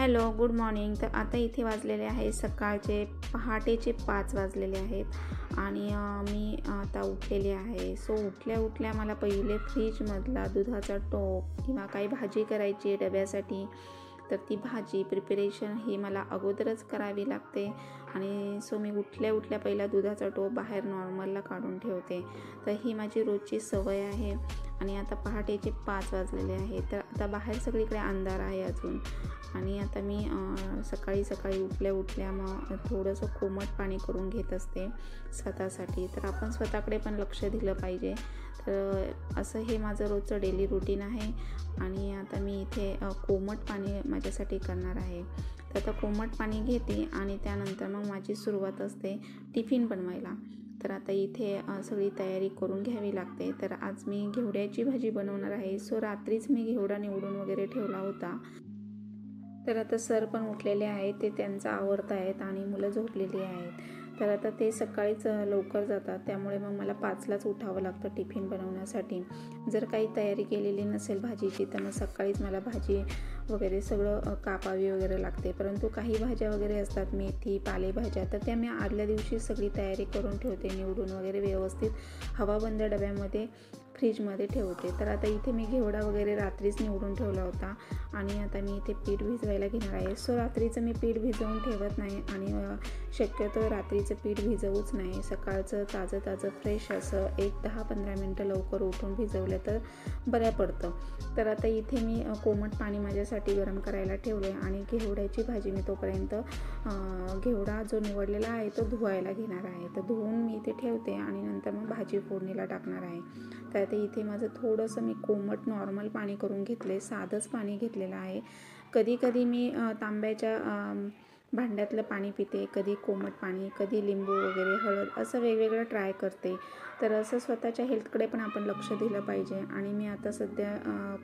Hello, good morning. तर आता इथे वाजलेले आहे सकाळचे पहाटेचे 5 वाजलेले आहेत आणि मी आता उठलेली आहे. सो उठल्या मला पहिले फ्रीजमधला दुधाचा टोप किंवा काही भाजी करायची आहे डब्यासाठी, तर ती भाजी प्रिपरेशन ही मला अगोदरच करावी लागते. आणि सो मी उठल्या पहिला दुधाचा टोप बाहेर नॉर्मलला काढून ठेवते. तर ही माझी रोजची सवय आहे. आणि आता पहाटेचे 5 वाजलेले आहे. तर आता बाहेर सगळीकडे अंधार आहे अजून. आणि आता मी सकाळी उठल्या मग थोडंसं कोमट पाणी करून घेत असते स्वतःसाठी. तर आपण स्वतःकडे पण लक्ष दिलं पाहिजे. तर असं हे माझं रोजचं डेली रुटीन आहे. आणि आता मी इथे कोमट पाणी माझ्यासाठी करणार आहे. तर आता कोमट पाणी घेते आणि त्यानंतर मग माझी सुरुवात असते टिफिन बनवायला. तर आता इथे सगळी तयारी करून घ्यावी लागते. तर आज मी घेवड्याची भाजी बनवणार आहे. सो रात्रीच मी घेवडा निवडून वगैरे ठेवला होता. तर आता सर पण उठलेले आहेत, ते त्यांचं आवरत आहेत आणि मुलं झोपलेली आहेत. तर आता ते सकाळीच लवकर जातात, त्यामुळे मग मला 5लाच उठावं लागतं टिफिन बनवण्यासाठी. जर काही तयारी केलेली नसेल भाजीची तर मग सकाळीच मला भाजी वगैरे सगळं कापावी वगैरे लागते. परंतु काही भाज्या वगैरे असतात, मेथी, पालेभाज्या, तर त्या मी आदल्या दिवशी सगळी तयारी करून ठेवते, निवडून वगैरे व्यवस्थित हवाबंद डब्यामध्ये फ्रीजमध्ये ठेवते. तर आता इथे मी घेवडा वगैरे रात्रीच निवडून ठेवला होता आणि आता मी इथे पीठ भिजवायला घेणार आहे. सो रात्रीचं मी पीठ भिजवून ठेवत नाही आणि शक्यतो रात्रीचं पीठ भिजवूच नाही. सकाळचं ताजं फ्रेश असं 10-15 मिनटं लवकर उठून भिजवलं तर बरं पडतं. तर आता इथे मी कोमट पाणी माझ्यासाठी गरम करायला ठेवले आणि घेवड्याची भाजी मी तोपर्यंत घेवडा जो निवडलेला आहे तो धुवायला घेणार आहे. तर धुवून मी इथे ठेवते आणि नंतर मग भाजी फोडणीला टाकणार आहे. तर आता इथे माझं थोडंसं मी कोमट नॉर्मल पाणी करून घेतले, साधंच पाणी घेतलेलं आहे. कधी मी तांब्याच्या भांड्यातलं पाणी पिते, कधी कोमट पाणी, कधी लिंबू वगैरे, हळद, असं वेगवेगळं ट्राय करते. तर असं स्वतःच्या हेल्थकडे पण आपण लक्ष दिलं पाहिजे. आणि मी आता सध्या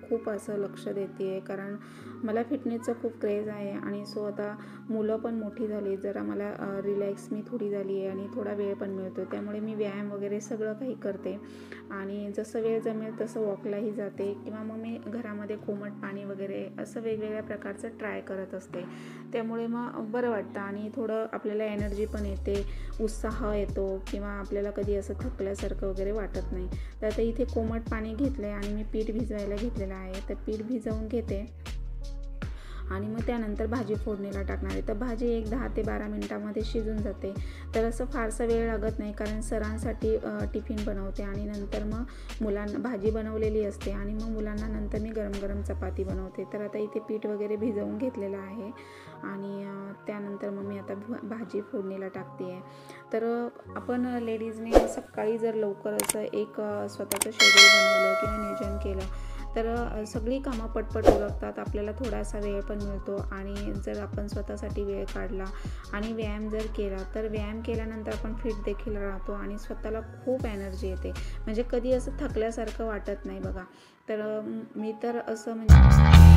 खूप असं लक्ष देते आहे, कारण मला फिटनेसचं खूप क्रेज आहे. आणि सो आता मुलं पण मोठी झाली, जरा मला रिलॅक्स मी थोडी झाली आहे आणि थोडा वेळ पण मिळतो, त्यामुळे मी व्यायाम वगैरे सगळं काही करते. आणि जसं वेळ जमेल तसं वॉकलाही जाते किंवा मग मी घरामध्ये कोमट पाणी वगैरे असं वेगवेगळ्या प्रकारचं ट्राय करत असते. त्यामुळे मग बरं वाटतं आणि थोडं आपल्याला एनर्जी पण येते, उत्साह येतो किंवा आपल्याला कधी असं थकल्यासारखं वगैरे वाटत नाही. तर आता इथे कोमट पाणी घेतलं आहे आणि मी पीठ भिजवायला घेतलेलं आहे. तर पीठ भिजवून घेते आणि मग त्यानंतर भाजी फोडणीला टाकणार आहे. तर भाजी 10 ते 12 मिनटामध्ये शिजून जाते. तर असं फारसा वेळ लागत नाही, कारण सरांसाठी टिफिन बनवते आणि नंतर मग मुलांना भाजी बनवलेली असते आणि मग मुलांना नंतर मी गरम चपाती बनवते. तर आता इथे पीठ वगैरे भिजवून घेतलेलं आहे आणि त्यानंतर मग मी आता भाजी फोडणीला टाकते आहे. तर आपण लेडीजने सकाळी जर लवकर असं एक स्वतःचं शेड्यूल बनवलं किंवा नियोजन केलं तर सगळी कामं पटपट उरकतात, आपल्याला थोडासा वेळ पण मिळतो. आणि जर आपण स्वतःसाठी वेळ काढला आणि व्यायाम जर केला तर व्यायाम केल्यानंतर आपण फिट देखील राहतो आणि स्वतःला खूप एनर्जी येते, म्हणजे कधी असं थकल्यासारखं वाटत नाही बघा. तर मी तर असं म्हणजे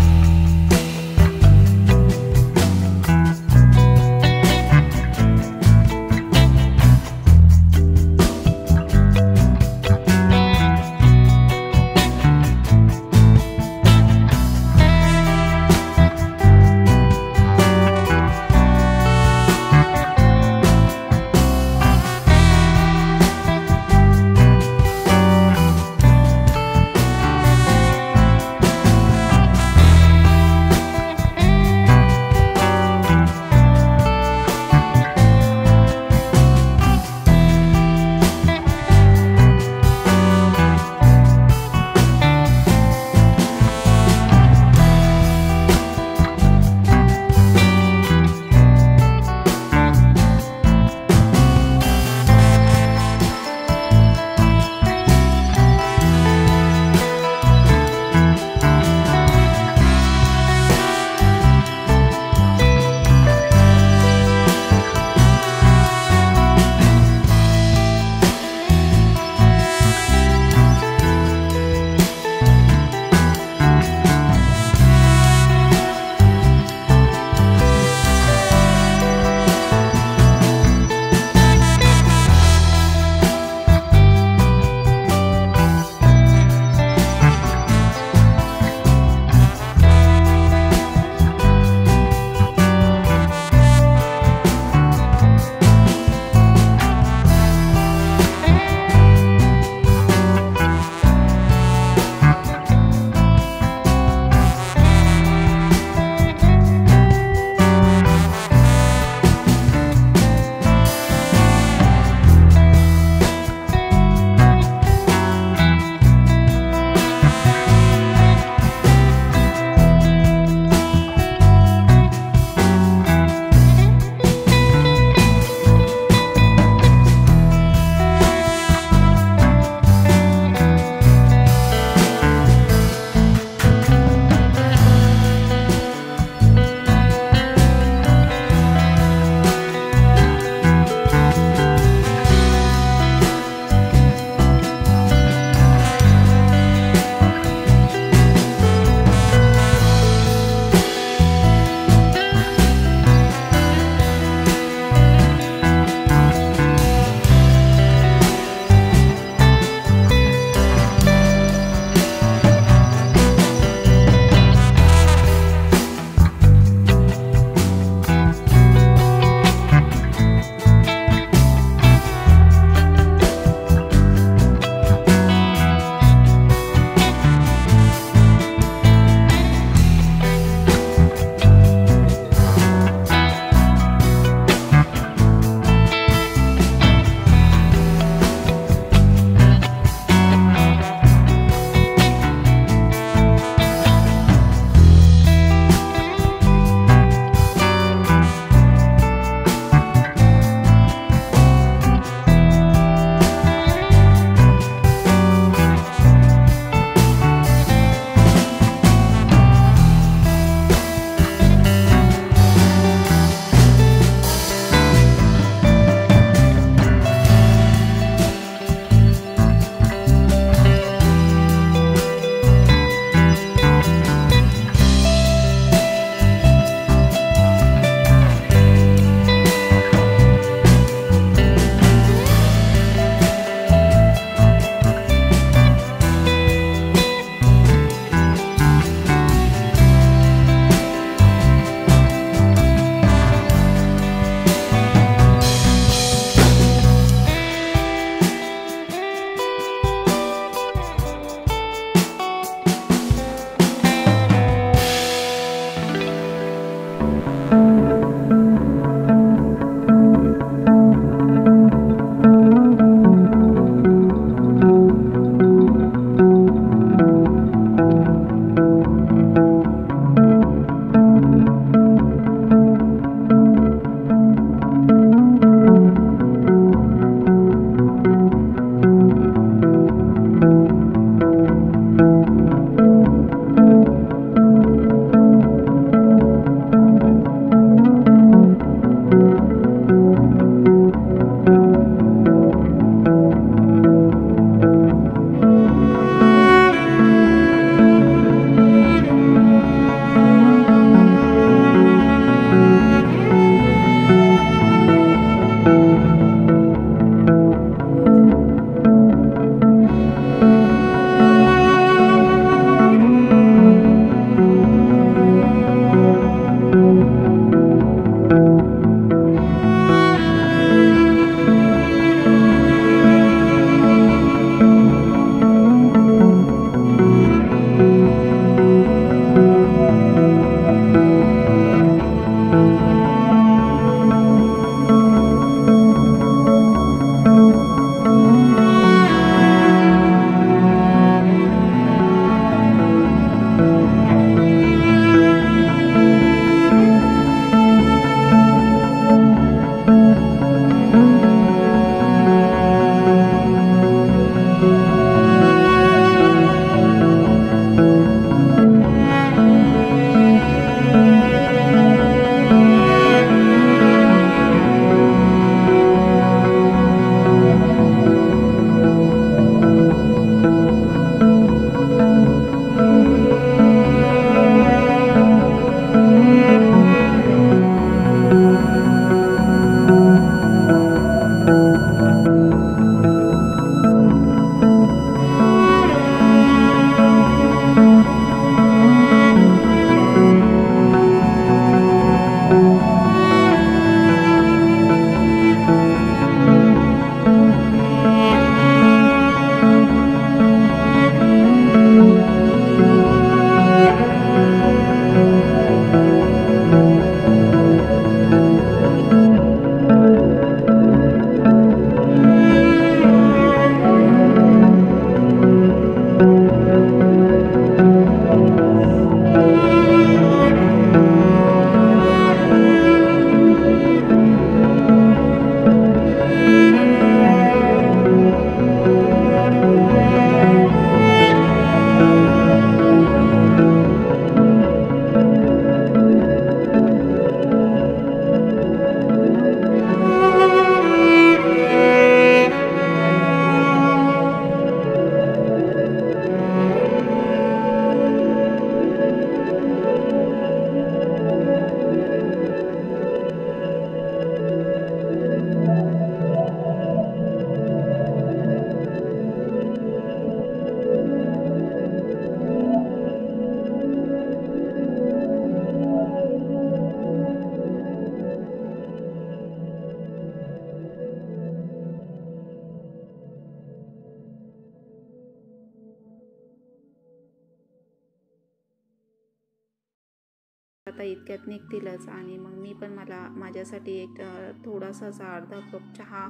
आता इतक्यात निघतीलच आणि मग मी पण माझ्यासाठी एक थोडासा असा अर्धा कप चहा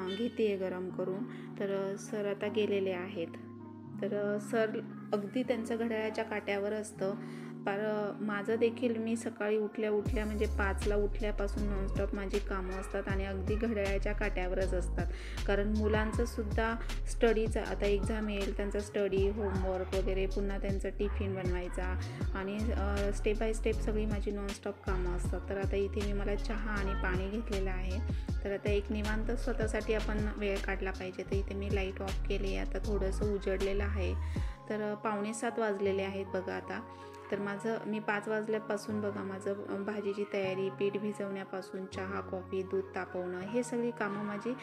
घेते गरम करून. तर सर आता गेलेले आहेत. तर सर अगदी त्यांचं घड्याळाच्या काट्यावर असतं. पर माझं देखील मी सकाळी उठल्या म्हणजे 5ला उठल्यापासून नॉनस्टॉप माझी कामं असतात आणि अगदी घड्याळाच्या काट्यावरच असतात. कारण मुलांचं सुद्धा स्टडीचा आता एक्झाम येईल, त्यांचा स्टडी, होमवर्क वगैरे, पुन्हा त्यांचा टिफिन बनवायचा आणि स्टेप बाय स्टेप सगळी माझी नॉनस्टॉप कामं असतात. तर आता इथे मला चहा आणि पाणी घेतलेलं आहे. तर आता एक निवांत स्वतःसाठी आपण वेळ काढला पाहिजे. तर इथे मी लाईट ऑफ केली. आता थोडंसं उजडलेलं आहे. तर 6:45 वाजलेले आहेत बघा आता. तर मी 5 वाजल्यापासून बघा माझं भाजीची तयारी, पीठ भिजवण्यापासून चहा, कॉफी, दूध तापवणं, हे सगळी कामं माझी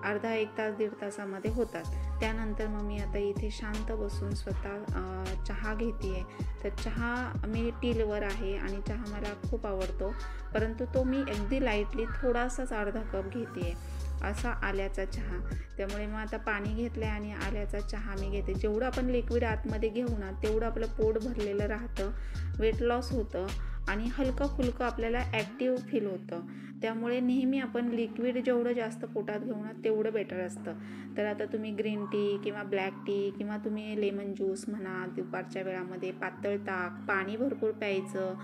अर्धा 1 तास 1.5 तासामध्ये होतात. त्यानंतर मग मी आता इथे शांत बसून स्वतः चहा घेते आहे. तर चहा मी टीलवर आहे आणि चहा मला खूप आवडतो, परंतु तो मी अगदी लाईटली थोडासाच अर्धा कप घेते आहे, असा आल्याचा चहा. त्यामुळे मग आता पाणी घेतलं आहे आणि आल्याचा चहा मी घेते. जेवढं आपण लिक्विड आतमध्ये घेऊ ना तेवढं आपलं पोट भरलेलं राहतं, वेट लॉस होतं आणि हलकं फुलकं आपल्याला ॲक्टिव्ह फील होतं. त्यामुळे नेहमी आपण लिक्विड जेवढं जास्त पोटात घेऊ ना तेवढं बेटर असतं. तर आता तुम्ही ग्रीन टी किंवा ब्लॅक टी किंवा तुम्ही लेमन ज्यूस म्हणा, दुपारच्या वेळामध्ये पातळ ताक, पाणी भरपूर प्यायचं,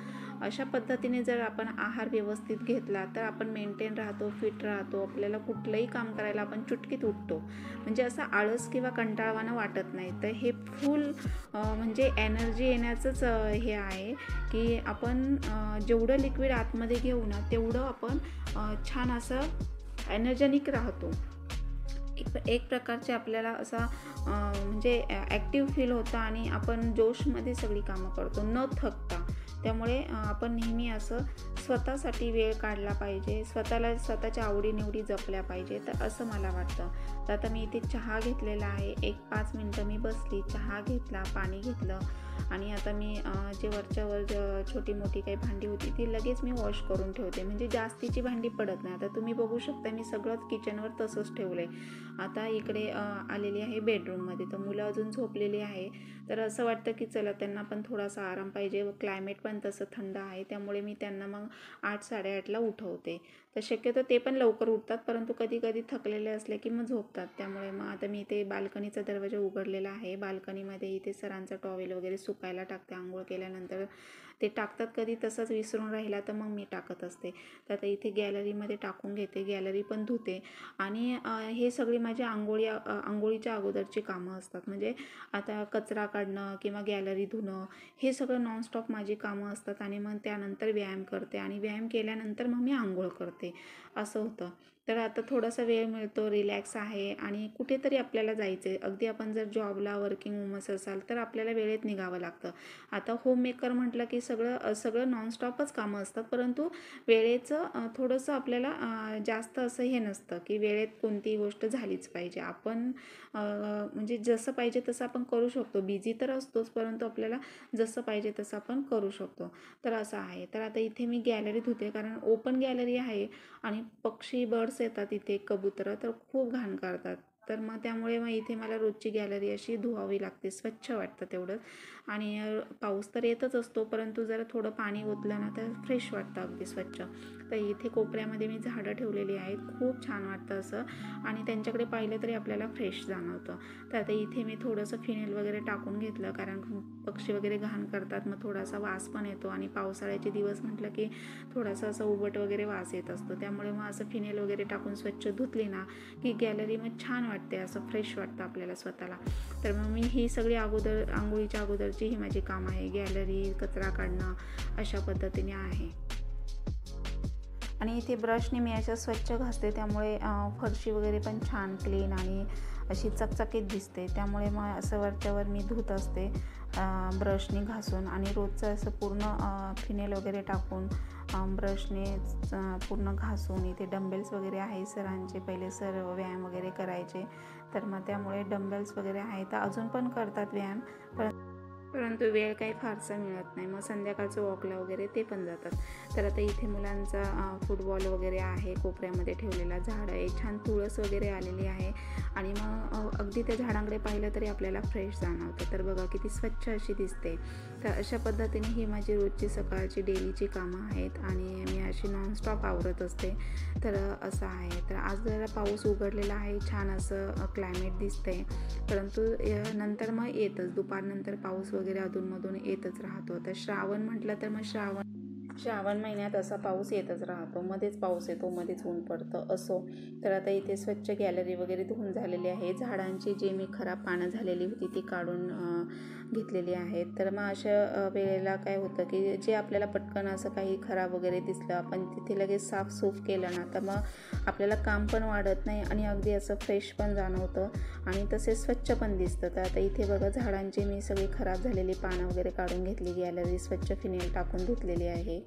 अशा पद्धतीने जर आपण आहार व्यवस्थित घेतला तर आपण मेंटेन राहतो, फिट राहतो. आपल्याला कुठलंही काम करायला आपण चुटकीत उठतो, म्हणजे असं आळस किंवा कंटाळवाणं वाटत नाही. तर हे फुल म्हणजे एनर्जी येण्याचंच हे आहे की आपण जेवढं लिक्विड आतमध्ये घेऊ ना तेवढं आपण छान असं एनर्जेटिक राहतो. एक प्रकारचे आपल्याला असा म्हणजे ॲक्टिव्ह फील होतं आणि आपण जोशमध्ये सगळी कामं करतो न थकता. त्यामुळे आपण नेहमी असं स्वतःसाठी वेळ काढला पाहिजे, स्वतःच्या आवडीनिवडी जपल्या पाहिजे. तर असं मला वाटतं. तर आता मी इथे चहा घेतलेला आहे. 1-5 मिनटं मी बसली, चहा घेतला, पाणी घेतलं आणि आता मी जे वरच्यावर छोटी मोठी काही भांडी होती ती लगेच मी वॉश करून ठेवते, म्हणजे जास्तीची भांडी पडत नाही. आता तुम्ही बघू शकता मी सगळंच किचनवर तसंच ठेवलं आहे. आता इकडे आलेली आहे बेडरूममध्ये. तर मुलं अजून झोपलेली आहे. तर असं वाटतं की चला त्यांना पण थोडासा आराम पाहिजे व क्लायमेट पण तसं थंड आहे. त्यामुळे मी त्यांना मग 8-8:30ला उठवते. तर शक्यतो ते पण लवकर उठतात, परंतु कधी कधी थकलेले असले की मग झोपतात. त्यामुळे मग आता मी इथे बाल्कनीचा दरवाजा उघडलेला आहे. बाल्कनीमध्ये इथे सरांचा टॉवेल वगैरे सुकायला टाकते. आंघोळ केल्यानंतर ते टाकतात, कधी तसंच विसरून राहिला तर मग मी टाकत असते. तर आता इथे गॅलरीमध्ये टाकून घेते, गॅलरी पण धुते आणि हे सगळी माझी आंघोळीच्या अगोदरची कामं असतात. म्हणजे आता कचरा काढणं किंवा गॅलरी धुणं हे सगळं नॉनस्टॉप माझी कामं असतात आणि मग त्यानंतर व्यायाम करते आणि व्यायाम केल्यानंतर मग मी आंघोळ करते, असं होतं. तर आता थोडासा वेळ मिळतो, रिलॅक्स आहे आणि कुठेतरी आपल्याला जायचं आहे. अगदी आपण जर जॉबला वर्किंग वुमन्स असाल तर आपल्याला वेळेत निघावं लागतं. आता होममेकर म्हटलं की सगळं नॉनस्टॉपच कामं असतात, परंतु वेळेचं थोडंसं आपल्याला जास्त असं हे नसतं की वेळेत कोणतीही गोष्ट झालीच पाहिजे. आपण म्हणजे जसं पाहिजे तसं आपण करू शकतो. बिझी तर असतोच, परंतु आपल्याला जसं पाहिजे तसं आपण करू शकतो. तर असं आहे. तर आता इथे मी गॅलरी धुते, कारण ओपन गॅलरी आहे आणि पक्षी, बर्ड्स येतात इथे, कबुतरं तर खूप घाण करतात. तर मग त्यामुळे मग इथे मला रोजची गॅलरी अशी धुवावी लागते. स्वच्छ वाटतं तेवढंच. आणि पाऊस तर येतच असतो, परंतु जरा थोडं पाणी ओतलं ना तर फ्रेश वाटतं, अगदी स्वच्छ. तर इथे कोपऱ्यामध्ये मी झाडं ठेवलेली आहेत. खूप छान वाटतं असं आणि त्यांच्याकडे पाहिलं तरी आपल्याला फ्रेश जाणवतं. तर आता इथे मी थोडंसं फिनेल वगैरे टाकून घेतलं, कारण पक्षी वगैरे घाण करतात, मग थोडासा वास पण येतो आणि पावसाळ्याचे दिवस म्हटलं की थोडासा असं उबट वगैरे वास येत असतो. त्यामुळे मग असं फिनेल वगैरे टाकून स्वच्छ धुतली ना की गॅलरी मग छान वाटते, असं फ्रेश वाटतं आपल्याला स्वतःला. तर मग मी ही सगळी आंघोळीच्या अगोदरची ही माझी काम आहे. गॅलरी, कचरा काढणं, अशा पद्धतीने आहे. आणि इथे ब्रशने मी अशा स्वच्छ घासते, त्यामुळे फरशी वगैरे पण छान क्लीन आणि अशी चकचकीत दिसते. त्यामुळे मग असं वरच्यावर मी धुत असते ब्रशने घासून आणि रोजचं असं पूर्ण फिनेल वगैरे टाकून ब्रशने पूर्ण घासून. इथे डंबेल्स वगैरे आहे सरांचे, पहिले सर व्यायाम वगैरे करायचे, तर मग त्यामुळे डंबेल्स वगैरे आहे. तर अजून पण करतात व्यायाम, पण परंतु वेळ काही फारसा मिळत नाही. मग संध्याकाळचं वॉकला वगैरे ते पण जातात. तर आता इथे मुलांचा फुटबॉल वगैरे आहे, कोपऱ्यामध्ये ठेवलेला झाड आहे, छान तुळस वगैरे आलेली आहे आणि मग अगदी त्या झाडांकडे पाहिलं तरी आपल्याला फ्रेश जाणवतं. तर बघा किती स्वच्छ अशी दिसते. तर अशा पद्धतीने ही माझी रोजची सकाळची डेलीची कामं आहेत आणि मी अशी नॉनस्टॉप आवरत असते. तर असं आहे. तर आज जरा पाऊस उघडलेला आहे, छान असं क्लायमेट दिसतंय. परंतु नंतर मग येतच दुपारनंतर पाऊस वगैरे अधूनमधून येतच राहतो. आता श्रावण म्हटलं तर मग श्रावण महिन्यात असा पाऊस येतच राहतो. मध्येच पाऊस येतो, मध्येच ऊन पडतं असो. तर आता इथे स्वच्छ गॅलरी वगैरे धुवून झालेली आहे. झाडांची जी मी खराब पानं झालेली होती ती काढून घेतलेली आहेत. तर मग अशा वेळेला काय होतं की जे आपल्याला पटकन असं काही खराब वगैरे दिसलं, आपण तिथे लगेच साफसूफ केलं ना, तर मग आपल्याला काम पण वाढत नाही आणि अगदी असं फ्रेश पण जाणवतं आणि तसेच स्वच्छ पण दिसतं. तर आता इथे बघा झाडांची मी सगळी खराब झालेली पानं वगैरे काढून घेतली, गॅलरी स्वच्छ फिनेल टाकून धुतलेली आहे.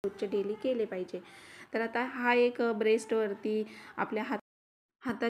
रोजचे डेली केले पाहिजे. तर आता हा एक ब्रेस्टवरती आपल्या हातात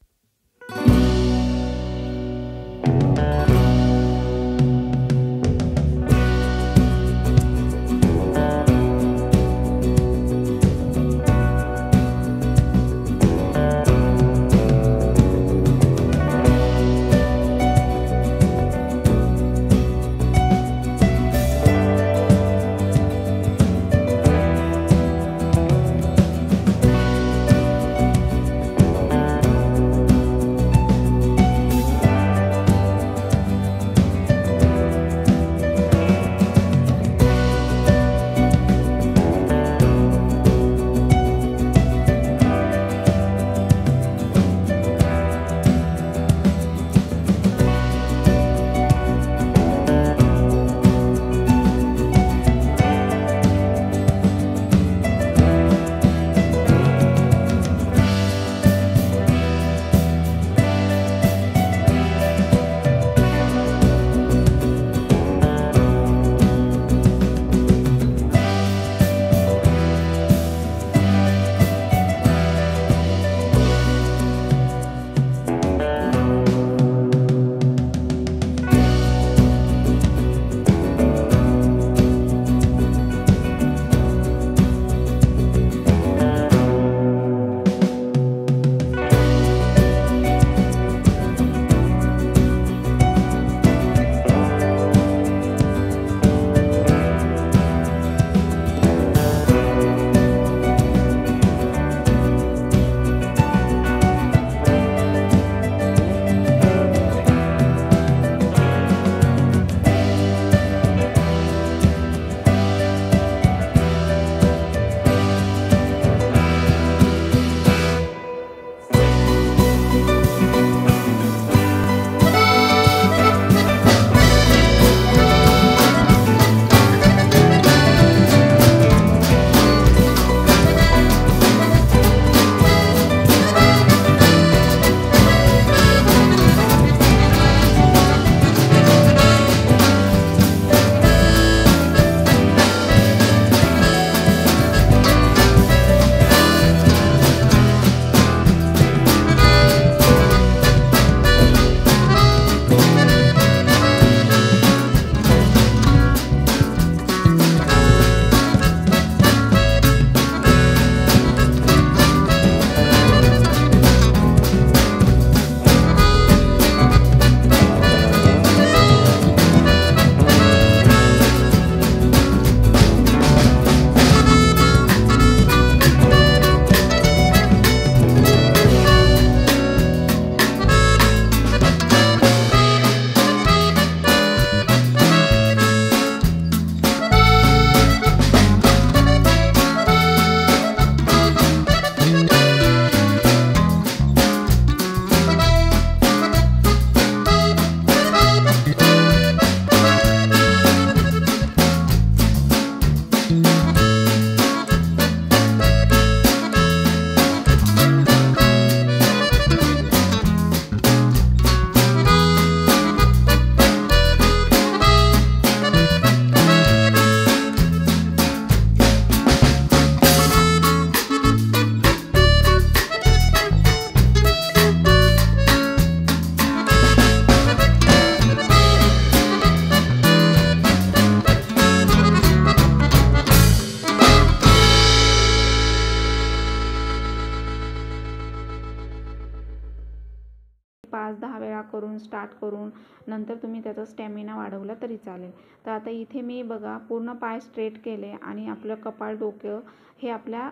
5-10 वेळा करून स्टार्ट करून नंतर तुम्ही त्याचा स्टॅमिना वाढवला तरी चालेल. तर आता इथे मी बघा पूर्ण पाय स्ट्रेट केले आणि आपलं कपाळ डोकं हे आपल्या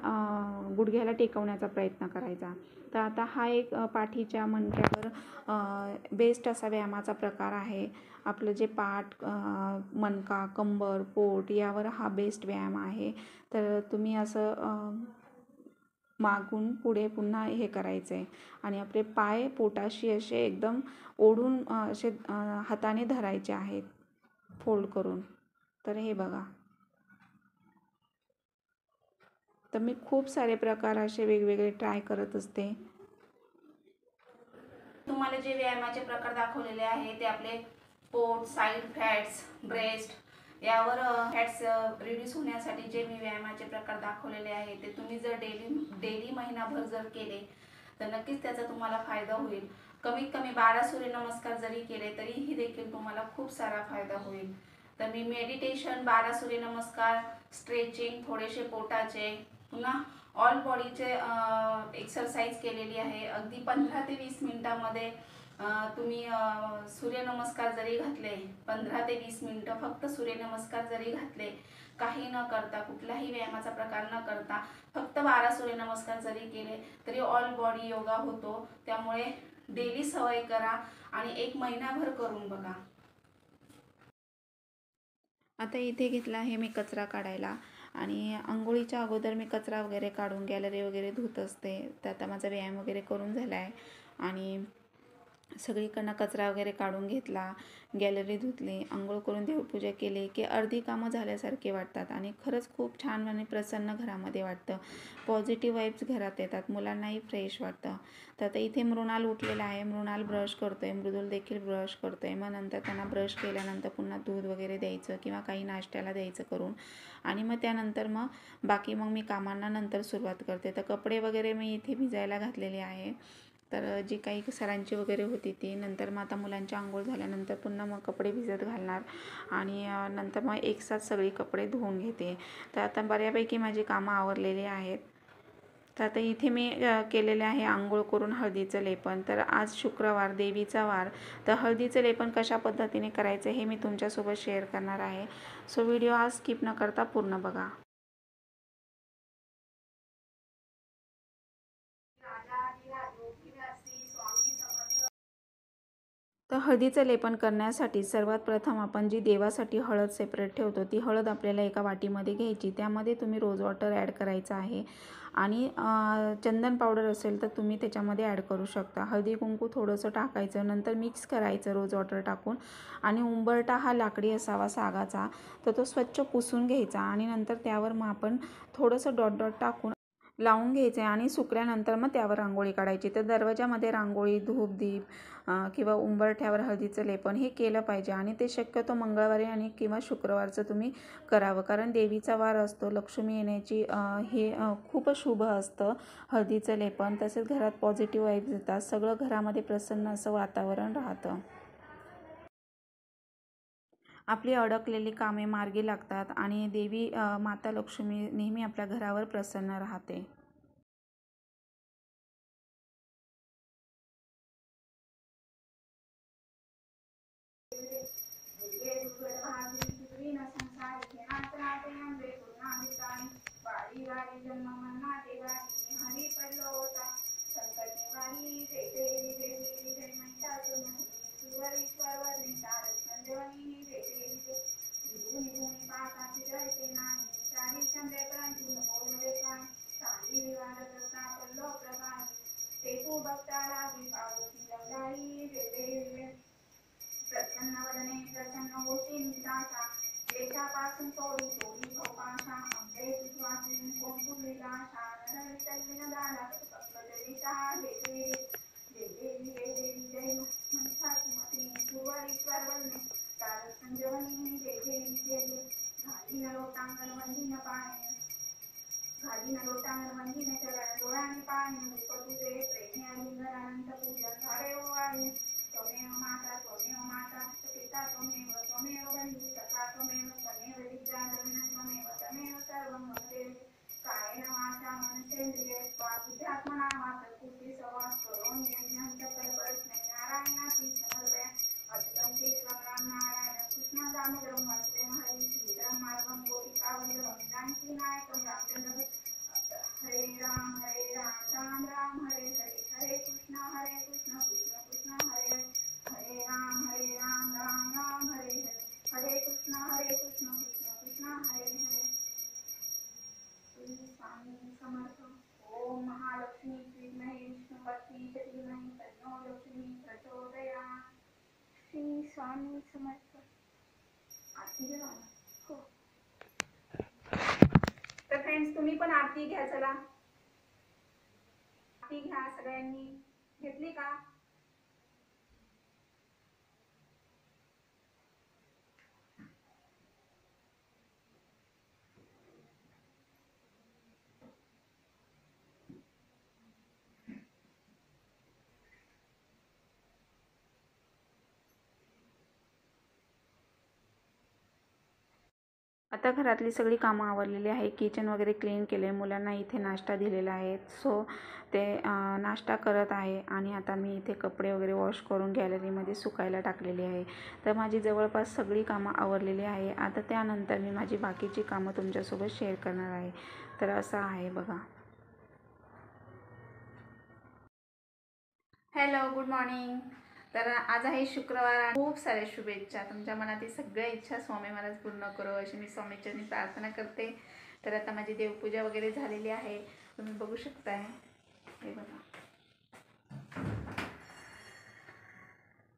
गुडघ्याला टेकवण्याचा प्रयत्न करायचा. तर आता हा एक पाठीच्या मणक्यावर बेस्ट असा व्यायामाचा प्रकार आहे. आपलं जे पाठ, मणका, कंबर, पोट यावर हा बेस्ट व्यायाम आहे. तर तुम्ही असं मागून पुढे पुन्हा हे करायचं आहे आणि आपले पाय पोटाशी असे एकदम ओढून असे हाताने धरायचे आहेत फोल्ड करून. तर हे बघा. तर मी खूप सारे प्रकार असे वेगवेगळे ट्राय करत असते. तुम्हाला जे व्यायामाचे प्रकार दाखवलेले आहे ते आपले पोट, साईड फॅट्स, ब्रेस्ट यावर फॅट्स रिड्यूस होण्यासाठी जे मी व्यायामाचे प्रकार दाखवलेले आहे ते तुम्ही जर डेली महिनाभर जर केले तर नक्कीच त्याचा तुम्हाला फायदा होईल. कमीत कमी 12 सूर्यनमस्कार जरी केले तरीही देखील तुम्हाला खूप सारा फायदा होईल. तर मी मेडिटेशन, 12 सूर्यनमस्कार, स्ट्रेचिंग, थोडेसे पोटाचे, पुन्हा ऑल बॉडीचे एक्सरसाइज केलेली आहे. अगदी 15 ते 20 मिनिटांमध्ये तुम्ही सूर्यनमस्कार जरी घातले, 15 ते 20 मिनिटं फक्त सूर्यनमस्कार जरी घातले, काही न करता कुठलाही व्यायामाचा प्रकार न करता फक्त 12 सूर्यनमस्कार जरी केले तरी ऑल बॉडी योगा होतो. त्यामुळे डेली सवय करा आणि 1 महिनाभर करून बघा. आता इथे घेतला आहे मी कचरा काढायला आणि अंघोळीच्या अगोदर मी कचरा वगैरे काढून गॅलरी वगैरे धुत असते. तर आता माझा व्यायाम वगैरे करून झाला आहे आणि सगळीकडनं कचरा वगैरे काढून घेतला, गॅलरी धुतली, अंघोळ करून देवपूजा केली की अर्धी कामं झाल्यासारखे वाटतात आणि खरंच खूप छान आणि प्रसन्न घरामध्ये वाटतं. पॉझिटिव्ह वाईब्स घरात येतात, मुलांनाही फ्रेश वाटतं. तर आता इथे मृणाल उठलेला आहे. मृणाल ब्रश करतो आहे, मृदुल देखील ब्रश करतो आहे. मग नंतर त्यांना ब्रश केल्यानंतर पुन्हा दूध वगैरे द्यायचं किंवा काही नाश्त्याला द्यायचं करून आणि मग त्यानंतर बाकी मी कामांना नंतर सुरुवात करते. तर कपडे वगैरे मी इथे भिजायला घातलेले आहे. तर जी काही सरांची वगैरे होती ती नंतर आता मुलांची आंघोळ झाल्यानंतर पुन्हा कपडे भिजत घालणार आणि नंतर एक साथ सगळी कपडे धुवून घेते. तर आता बऱ्यापैकी माझी कामं आवरलेली आहेत. तर आता इथे मी केलेले आहे आंघोळ करून हळदीचं लेपन. तर आज शुक्रवार, देवीचा वार, तर हळदीचं लेपन कशा पद्धतीने करायचं हे मी तुमच्यासोबत शेअर करणार आहे. सो व्हिडिओ आज स्किप न करता पूर्ण बघा. तर हळदीचं लेपन करण्यासाठी सर्वात प्रथम आपण जी देवासाठी हळद सेपरेट ठेवतो ती हळद आपल्याला एका वाटीमध्ये घ्यायची. त्यामध्ये तुम्ही रोज वॉटर ॲड करायचं आहे आणि चंदन पावडर असेल तर तुम्ही त्याच्यामध्ये ॲड करू शकता. हळदी कुंकू थोडंसं टाकायचं, नंतर मिक्स करायचं रोज वॉटर टाकून आणि उंबरठा हा लाकडी असावा सागाचा, तर तो स्वच्छ पुसून घ्यायचा आणि नंतर त्यावर आपण थोडंसं डॉट डॉट टाकून लावून घ्यायचे आणि सुकल्यानंतर त्यावर रांगोळी काढायची. तर दरवाजामध्ये रांगोळी, धूप, दीप किंवा उंबरठ्यावर हळदीचं लेपन हे केलं पाहिजे आणि ते शक्यतो मंगळवारी आणि किंवा शुक्रवारचं तुम्ही करावं, कारण देवीचा वार असतो, लक्ष्मी येण्याची हे खूप शुभ असतं हळदीचं लेपन. तसेच घरात पॉझिटिव्ह वाईब्स येतात, सगळं घरामध्ये प्रसन्न असं वातावरण राहतं. आपली अडकलेली कामे मार्गी लागतात आणि देवी माता लक्ष्मी नेहमी आपल्या घरावर प्रसन्न राहते. लक्ष्मी श्रीमहे विष्णुपत्नी श्रीमहे तन्नो लक्ष्मी प्रचोदयात्. श्री स्वामी समर्थ. आरती घ्या हो. तर फ्रेंड्स, तुम्ही पण आरती घ्या. चला आरती घ्या. सगळ्यांनी घेतली का? आता घरातली सगळी कामं आवरलेली आहे. किचन वगैरे क्लीन केले. मुलांना इथे नाश्ता दिलेला आहे. सो ते नाश्ता करत आहे. आणि आता मी इथे कपडे वगैरे वॉश करून गॅलरीमध्ये सुकायला टाकलेली आहे. तर माझी जवळपास सगळी कामं आवरलेली आहे. आता त्यानंतर मी माझी बाकीची कामं तुमच्यासोबत शेअर करणार आहे. तर असं आहे बघा. Hello, good morning. तर आज आहे शुक्रवार. खूप साऱ्या शुभेच्छा. तुमच्या मनातील सगळ्या इच्छा स्वामी महाराज पूर्ण करो अशी मी स्वामीचरणी प्रार्थना करते. तर आता माझी देवपूजा वगैरे झालेली आहे. तुम्ही बघू शकताय. हे बघा.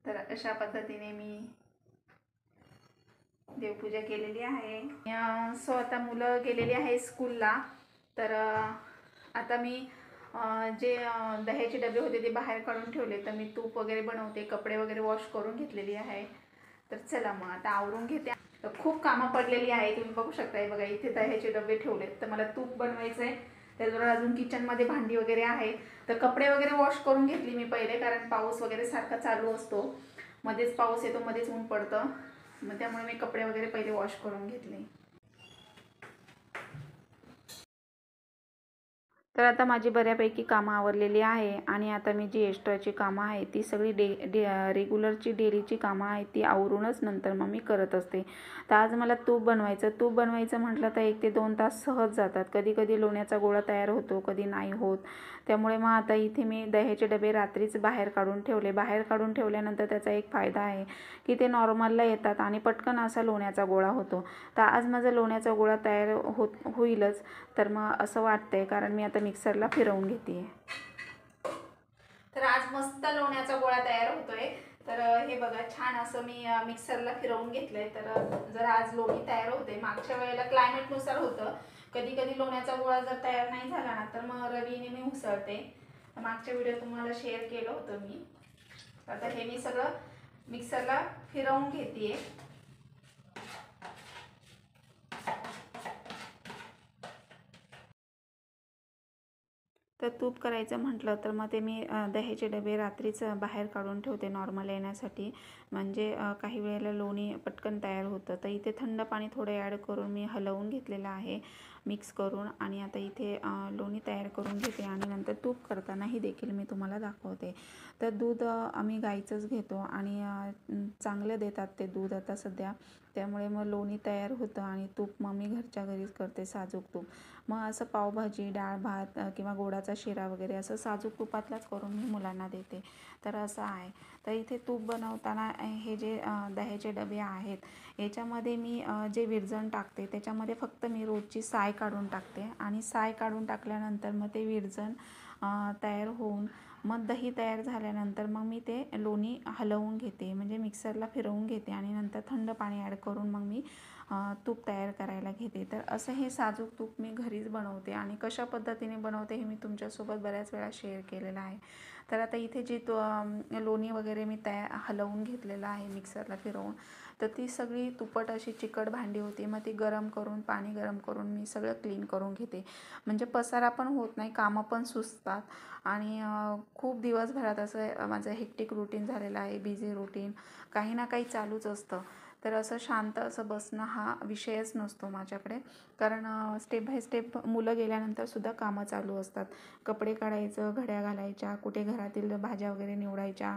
तर अशा पद्धतीने मी देवपूजा केलेली आहे. सो आता मुलं गेलेली आहे स्कूलला. तर आता मी जे दह्याचे डबे होते ते बाहेर काढून ठेवले. तर मी तूप वगैरे बनवते. कपडे वगैरे वॉश करून घेतलेली आहे. तर चला मग आता आवरून घेते. तर खूप कामं पडलेली आहे. तुम्ही बघू शकताय. बघा इथे दह्याचे डबे ठेवलेत. तर मला तूप बनवायचं आहे. त्याचबरोबर अजून किचनमध्ये भांडी वगैरे आहे. तर कपडे वगैरे वॉश करून घेतली मी पहिले, कारण पाऊस वगैरे सारखा चालू असतो. मध्येच पाऊस येतो, मध्येच ऊन पडतं. मग त्यामुळे मी कपडे वगैरे पहिले वॉश करून घेतले. तर आता माझी बऱ्यापैकी कामं आवरलेली आहे. आणि आता मी जी एक्स्ट्राची कामं आहे ती सगळी रेग्युलरची डेलीची कामं आहेत ती आवरूनच नंतर मग मी करत असते. तर आज मला तूप बनवायचं म्हटलं तर 1 ते 2 तास सहज जातात. कधी कधी लोण्याचा गोळा तयार होतो, कधी नाही होत. त्यामुळे मग आता इथे मी दह्याचे डबे रात्रीच बाहेर काढून ठेवले. बाहेर काढून ठेवल्यानंतर त्याचा एक फायदा आहे की ते नॉर्मलला येतात आणि पटकन असा लोण्याचा गोळा होतो. तर आज माझा लोण्याचा गोळा तयार होईलच. तर मग असं वाटतंय, कारण मी आता मिक्सरला फिरवून घेते. तर आज मस्त लोण्याचा गोळा तयार होतोय. तर हे बघा, छान असं मी मिक्सरला फिरवून घेतलंय. तर जर आज लोणी तयार होते. मागच्या वेळेला क्लायमेटनुसार होतं. कधी कधी लोण्याचा गोळा जर तयार नाही झाला ना तर मग रवीने मी उसळते. मागच्या व्हिडिओ तुम्हाला शेअर केलं होतं मी. आता हे मी सगळं मिक्सरला फिरवून घेते. तर तूप करायचं म्हटलं तर मग ते मी दह्याचे डबे रात्रीच बाहेर काढून ठेवते नॉर्मल येण्यासाठी. म्हणजे काही वेळेला लोणी पटकन तयार होतं. तर इथे थंड पाणी थोडं ॲड करून मी हलवून घेतलेलं आहे मिक्स करून. आणि आता इथे लोणी तयार करून घेते. आणि नंतर तूप करतानाही देखील मी तुम्हाला दाखवते. तर दूध आम्ही गाईचंच घेतो आणि चांगलं देतात ते दूध आता सध्या. त्यामुळे मग लोणी तयार होतं. आणि तूप मग मी घरच्या घरीच करते, साजूक तूप. मग असं पावभाजी, डाळ भात किंवा गोडाचा शिरा वगैरे असं साजूक तुपातलाच करून मी मुलांना देते. तर असं आहे. तर इथे तूप बनवताना हे जे दह्याचे डबे आहेत याच्यामध्ये मी जे विरजण टाकते त्याच्यामध्ये फक्त मी रोजची साय काढून टाकते. आणि साय काढून टाकल्यानंतर मग ते विरजण तयार होऊन मग दही तयार झाल्यानंतर मग मी ते लोणी हलवून घेते, म्हणजे मिक्सरला फिरवून घेते. आणि नंतर थंड पाणी ॲड करून मग मी तूप तयार करायला घेते. तर असं हे साजूक तूप मी घरीच बनवते. आणि कशा पद्धतीने बनवते हे मी तुमच्यासोबत बऱ्याच वेळा शेअर केलेलं आहे. तर आता इथे जी लोणी वगैरे मी हलवून घेतलेलं आहे मिक्सरला फिरवून, तर ती सगळी तुपट अशी चिकट भांडी होती. मग ती गरम करून, पाणी गरम करून मी सगळं क्लीन करून घेते. म्हणजे पसारा पण होत नाही, कामं पण सुचतात. आणि खूप दिवसभरात असं माझं हेक्टिक रुटीन झालेलं आहे, बिझी रुटीन. काही ना काही चालूच असतं. तर असं शांत असं बसणं हा विषयच नसतो माझ्याकडे. कारण स्टेप बाय स्टेप मुलं गेल्यानंतरसुद्धा कामं चालू असतात. कपडे काढायचं, घड्या घालायच्या, कुठे घरातील भाज्या वगैरे निवडायच्या,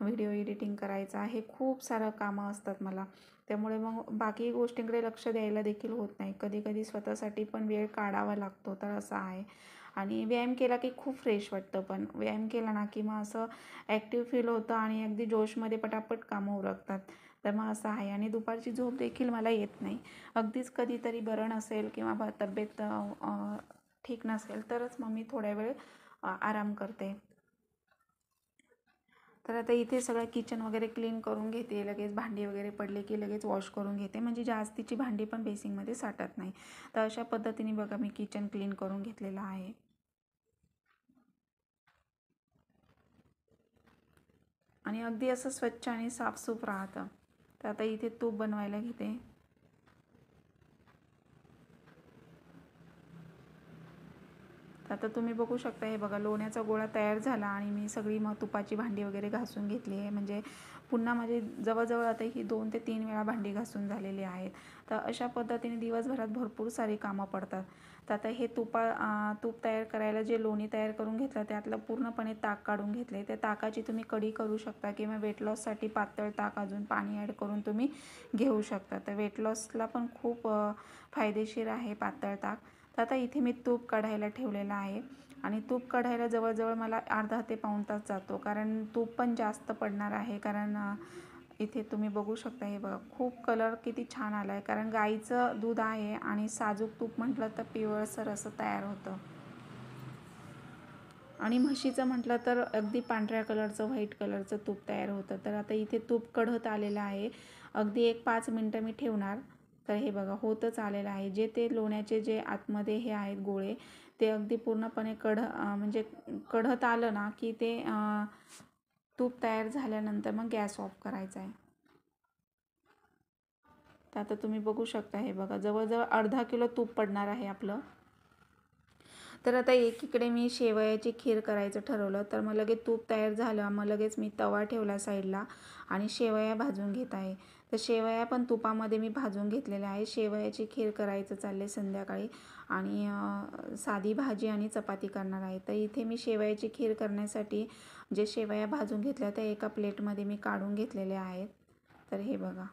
व्हिडिओ एडिटिंग करायचा, हे खूप सारं कामं असतात मला. त्यामुळे मग बाकी गोष्टींकडे लक्ष द्यायला देखील होत नाही. कधी कधी स्वतःसाठी पण वेळ काढावा लागतो. तर असं आहे. आणि व्यायाम केला की खूप फ्रेश वाटतं. पण व्यायाम केला ना की मग असं ॲक्टिव्ह फील होतं आणि अगदी जोशमध्ये पटापट कामं उरकतात. तर मग असं आहे. आणि दुपारची झोप देखील मला येत नाही. अगदीच कधीतरी बरं नसेल किंवा तब्येत ठीक नसेल तरच मग मी थोड्या वेळ आराम करते. तर आता इथे सगळं किचन वगैरे क्लीन करून घेते. लगेच भांडी वगैरे पडले की लगेच वॉश करून घेते, म्हणजे जास्तीची भांडी पण बेसिंगमध्ये साठत नाही. तर अशा पद्धतीने बघा मी किचन क्लीन करून घेतलेलं आहे. आणि अगदी असं स्वच्छ आणि साफसूफ राहतं. तर आता इथे तूप बनवायला घेते. आता तुम्ही बघू शकता, हे बघा लोण्याचा गोळा तयार झाला आणि मी सगळी मग तुपाची भांडी वगैरे घासून घेतली आहे. म्हणजे पुन्हा माझे जवळजवळ आता ही 2 ते 3 वेळा भांडी घासून झालेली आहेत. तर अशा पद्धतीने दिवसभरात भरपूर सारी कामं पडतात. तर आता हे तूप तयार करायला जे लोणी तयार करून घेतलं त्यातलं पूर्णपणे ताक काढून घेतले. त्या ताकाची तुम्ही कढी करू शकता किंवा वेट लॉससाठी पातळ ताक अजून पाणी ॲड करून तुम्ही घेऊ शकता. तर वेट लॉसला पण खूप फायदेशीर आहे पातळ ताक. तर आता इथे मी तूप कढायला ठेवलेलं आहे आणि तूप कढायला जवळजवळ मला अर्धा ते पाऊण तास जातो, कारण तूप पण जास्त पडणार आहे. कारण इथे तुम्ही बघू शकता, हे बघा खूप कलर किती छान आला आहे, कारण गाईचं दूध आहे आणि साजूक तूप म्हटलं तर पिवळसर असं तयार होतं. आणि म्हशीचं म्हटलं तर अगदी पांढऱ्या कलरचं व्हाईट कलरचं तूप तयार होतं. तर आता इथे तूप कढत आलेलं आहे. अगदी एक 5 मिनटं मी ठेवणार. तर हे बघा होतच आलेलं आहे. जे ते लोण्याचे जे आतमध्ये हे आहेत गोळे, ते अगदी पूर्णपणे म्हणजे कढत आलं ना की ते तूप तयार झाल्यानंतर मग गॅस ऑफ करायचा आहे. तर आता तुम्ही बघू शकता, हे बघा जवळजवळ अर्धा किलो तूप पडणार आहे आपलं. तर आता एकीकडे मी शेवयाची खीर करायचं ठरवलं, तर मग लगेच तूप तयार झालं. मग लगेच मी तवा ठेवला साईडला आणि शेवया भाजून घेत आहे. तर शेवया पण तुपामध्ये मी भाजून घेतलेल्या आहे. शेवयाची खीर करायचं चालले संध्याकाळी आणि साधी भाजी आणि चपाती करणार आहे. तर इथे मी शेवयाची खीर करण्यासाठी जे शेवया भाजून घेतल्या त्या एका प्लेटमध्ये मी काढून घेतलेल्या आहेत. तर हे बघा